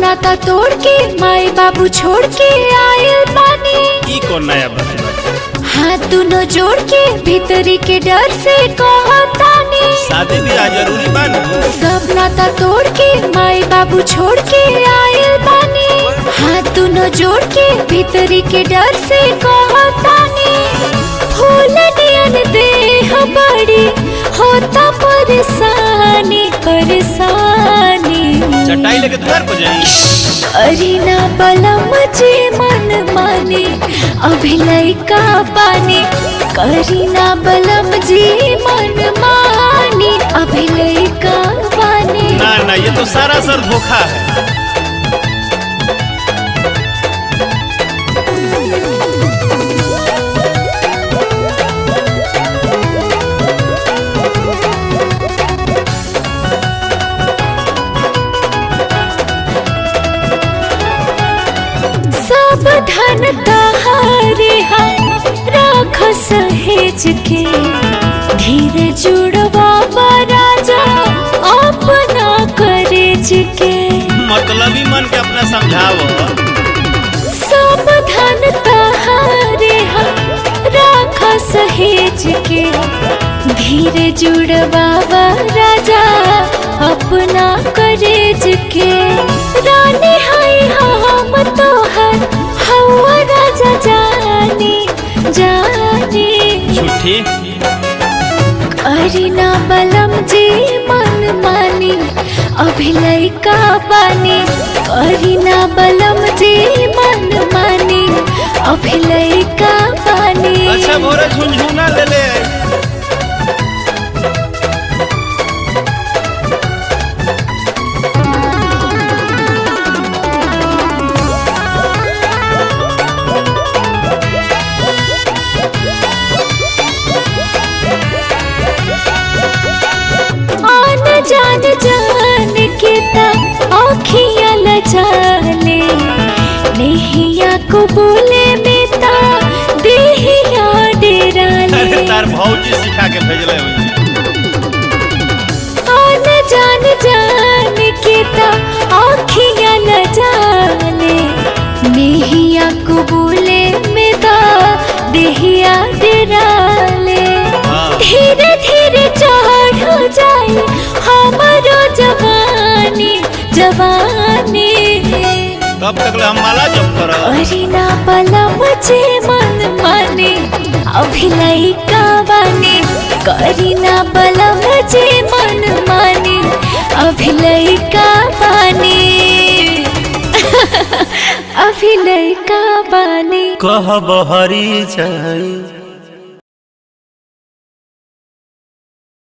नाता तोड़ के माई बाबू छोड़ के आयल बानी। ई कौन नया बात बा? हाथ दोनों जोड़ के भीतरी के डर से कहतानी। शादी ब्याह जरूरी बा ना? सब नाता तोड़ के माई बाबू छोड़ के आयल बानी। हाथ दोनों जोड़ के भीतरी के डर से कहतानी। फूल नियन देह बड़ी होता परेशानी परेशानी। चटाई लेके द्वार पर जाई। अरीना बलम जे मन माने अभी लइका बानी। करीना बलम जी मन मानी अभी लइका बानी। ना ना ये तो सारा सर धोखा है। धन तहारे राख सहेज के धीरे जुड़वा राजा अपना करेज के। मतलबी मन के अपना समझाओ। सब धन तहारे राख सहेज के धीरे जुड़वा राजा अपना करेज के। रानी हाय हम तोहर हवा राजा जानी जानी। झूठी करीना बलम जी मन मानी अभी लइका बानी। करीना बलम जी मन मानी अभी लइका बानी। अच्छा भोरे झुनझुना ले ले। जान जान के आँखियाँ लजाले नेहिया को बोले बेटा देहिया डेराले। अरे तार भौजी सिखा के भेजले हुई। आन जान जान के आँखियाँ लजाले नेहिया को बोले बेटा देहिया डेराले। धीरे धीरे चढ़ जाए हमारो जवानी जवानी। कब तक हम माला जप कर? करीना बलम जे मन माने अभी लइका बानी। करीना बलम जे मन माने अभी लइका बानी। अभी लइका बानी। कह बहरी जाई